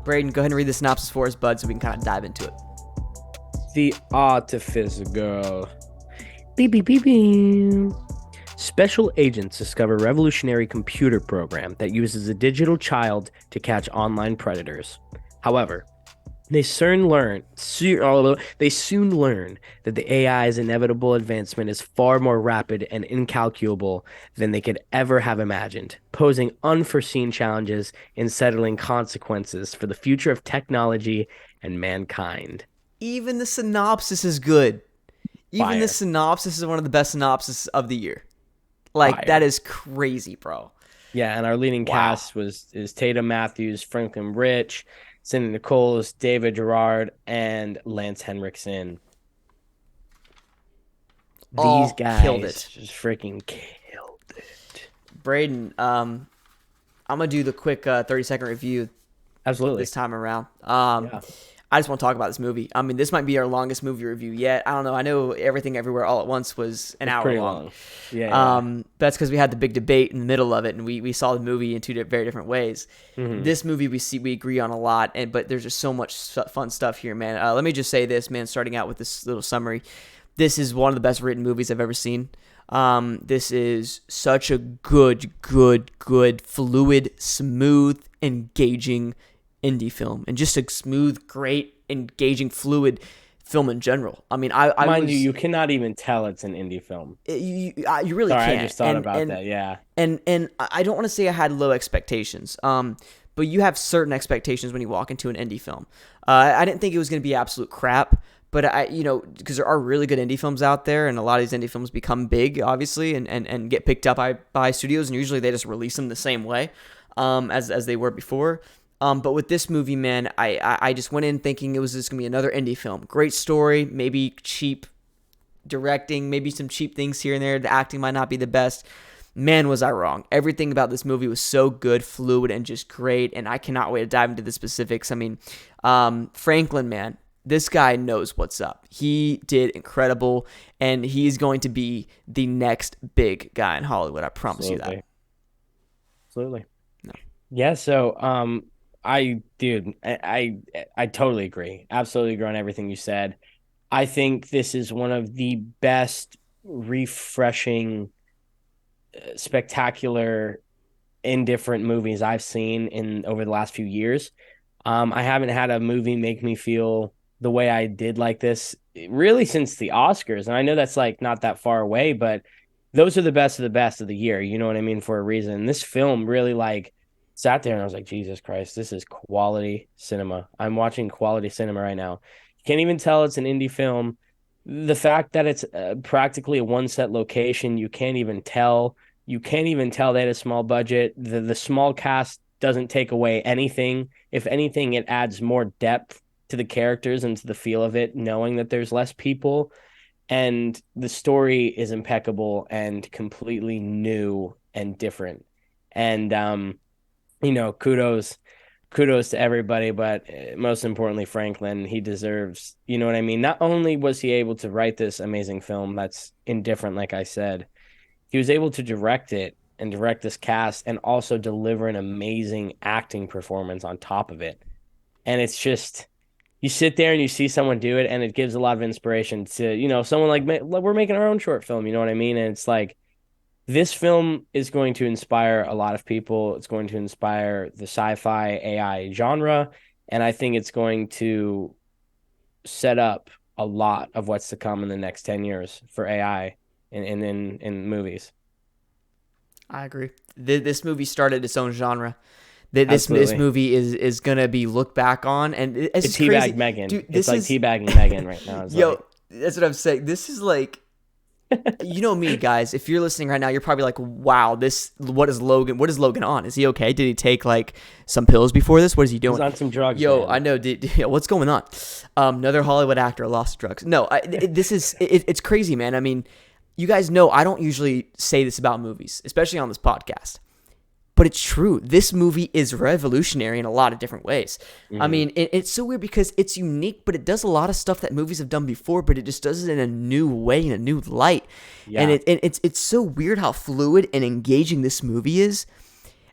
Brayden, go ahead and read the synopsis for us, bud, so we can kind of dive into it. The Artifice girl. Beep, beep, beep, beep. Special agents discover revolutionary computer program that uses a digital child to catch online predators. However, they soon learn that the AI's inevitable advancement is far more rapid and incalculable than they could ever have imagined, posing unforeseen challenges and settling consequences for the future of technology and mankind. Even the synopsis is good. Even the Fire. synopsis is one of the best synopses of the year. Like, Fire. that is crazy, bro. Yeah, and our leading Wow. cast is Tatum Matthews, Franklin Rich, Cindy Nichols, David Gerard, and Lance Henriksen. These All killed guys it. just freaking killed it. Brayden, I'm going to do the quick 30-second review Absolutely. this time around. Yeah. I just want to talk about this movie. I mean, this might be our longest movie review yet. I don't know. I know Everything Everywhere All at Once was an It's hour pretty long. Yeah. That's because we had the big debate in the middle of it, and we saw the movie in two very different ways. Mhm. This movie we agree on a lot, but there's just so much fun stuff here, man. Let me just say this, man. Starting out with this little summary, this is one of the best written movies I've ever seen. This is such a good, fluid, smooth, engaging indie film, and just a smooth, great, engaging, fluid film in general. I mean, Mind you, you cannot even tell it's an indie film. you really Sorry, can't. I just thought about that. Yeah. And I don't want to say I had low expectations. But you have certain expectations when you walk into an indie film. I didn't think it was going to be absolute crap, but because there are really good indie films out there, and a lot of these indie films become big, obviously, and get picked up by studios, and usually they just release them the same way, as they were before. But with this movie, man, I just went in thinking it was just going to be another indie film. Great story, maybe cheap directing, maybe some cheap things here and there. The acting might not be the best. Man, was I wrong. Everything about this movie was so good, fluid, and just great, and I cannot wait to dive into the specifics. I mean, Franklin, man, this guy knows what's up. He did incredible, and he's going to be the next big guy in Hollywood. I promise you that. Absolutely. No. Yeah, so I totally agree. Absolutely agree on everything you said. I think this is one of the best, refreshing, spectacular, indifferent movies I've seen in over the last few years. I haven't had a movie make me feel the way I did like this really since the Oscars. And I know that's like not that far away, but those are the best of the year. You know what I mean? For a reason. This film really like sat there and I was like, Jesus Christ, this is quality cinema. I'm watching quality cinema right now. You can't even tell it's an indie film. The fact that it's practically a one set location, you can't even tell. You can't even tell they had a small budget. The small cast doesn't take away anything. If anything, it adds more depth to the characters and to the feel of it, knowing that there's less people. And the story is impeccable and completely new and different. And kudos to everybody, but most importantly, Franklin, he deserves, you know what I mean? Not only was he able to write this amazing film that's indifferent, like I said, he was able to direct it and direct this cast and also deliver an amazing acting performance on top of it. And it's just, you sit there and you see someone do it and it gives a lot of inspiration to, someone like we're making our own short film, you know what I mean? And it's like, this film is going to inspire a lot of people. It's going to inspire the sci-fi AI genre. And I think it's going to set up a lot of what's to come in the next 10 years for AI in movies. I agree. This movie started its own genre. This Absolutely. movie is gonna be looked back on, and it's crazy. Teabag Megan. Dude, It's like teabagging Megan right now. That's what I'm saying. This is like, you know me, guys. If you're listening right now, you're probably like, "Wow, what is Logan? What is Logan on? Is he okay? Did he take like some pills before this? What is he doing? He's on some drugs. Yo, man. I know. What's going on? Another Hollywood actor lost drugs. No, it's crazy, man. I mean, you guys know I don't usually say this about movies, especially on this podcast. But it's true. This movie is revolutionary in a lot of different ways. Mm-hmm. I mean, it's so weird because it's unique, but it does a lot of stuff that movies have done before, but it just does it in a new way, in a new light. Yeah. And it's so weird how fluid and engaging this movie is.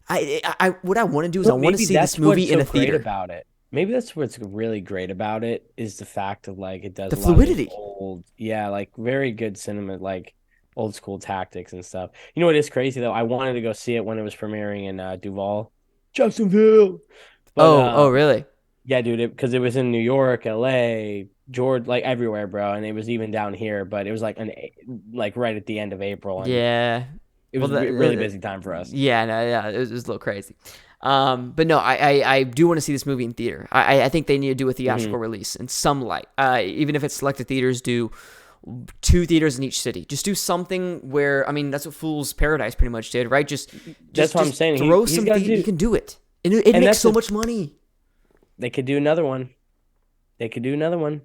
What I want to do is I want to see this movie in a theater. About it. maybe that's what's really great about it is the fact of like it does The a lot of those fluidity. old, yeah, like very good cinema, like old school tactics and stuff. You know what is crazy though? I wanted to go see it when it was premiering in Duval, Jacksonville, but Oh, really? yeah, dude, because it was in New York, LA, Georgia, like everywhere, bro, and it was even down here, but it was like like right at the end of April, and Yeah. it Well, was a really busy time for us. yeah, no, yeah, it was a little crazy. But no, I do want to see this movie in theater. I think they need to do a theatrical Hmm. release in some light. Even if it's selected theaters, do 2 theaters in each city. Just do something where, I mean, that's what Fool's Paradise pretty much did, right? Just That's just what I'm just saying. throw He's some got to You do, can do it. And it and makes that's so the much money. they could do another one. They could do another one.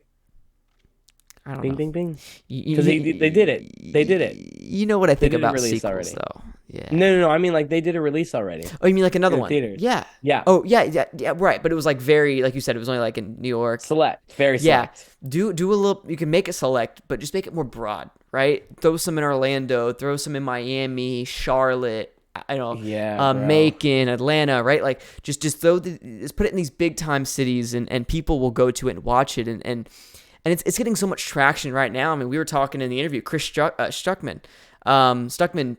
I don't Bing, know. bing, bing. You, Because they did it. They did it. you know what I They think did a about release sequels, already. though. Yeah. No. I mean, like they did a release already Oh, you mean like in another the one? theaters. Yeah. Yeah, Oh, yeah, right. But it was like very, like you said, it was only like in New York. select, very Yeah. select. Do a little. You can make it select, but just make it more broad, right? Throw some in Orlando. Throw some in Miami, Charlotte. I don't Yeah, know, bro. Macon, Atlanta, right? Like just just put it in these big time cities, and people will go to it and watch it, and it's getting so much traction right now. I mean, we were talking in the interview. Chris Stuckman,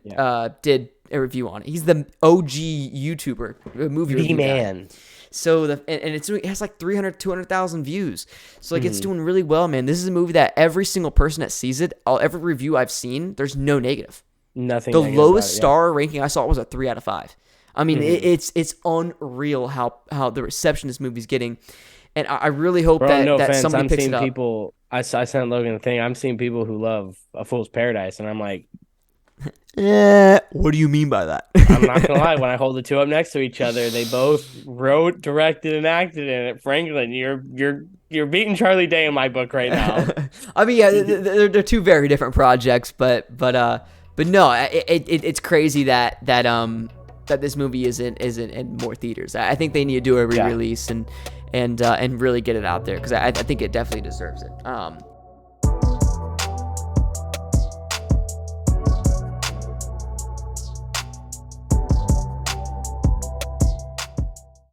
Yeah, did a review on it. He's the OG YouTuber, movie the review guy. man. So it has like 200,000 views. So like it's Mhm. doing really well, man. This is a movie that every single person that sees it, every review I've seen, there's no negative. Nothing The negative about lowest it. Yeah. star ranking I saw was a 3 out of 5. I mean, Mhm. it's unreal how the reception this movie's getting, and I really hope Bro, no that offense. somebody I'm picks seeing it up. people. I sent Logan a thing. I'm seeing people who love A Fool's Paradise, and I'm like, What do you mean by that? I'm not gonna lie. When I hold the two up next to each other, they both wrote, directed, and acted in it. Franklin, you're beating Charlie Day in my book right now. I mean, yeah, they're 2 very different projects, but no, it's crazy that this movie isn't in more theaters. I think they need to do a Yeah. re-release and really get it out there because I think it definitely deserves it.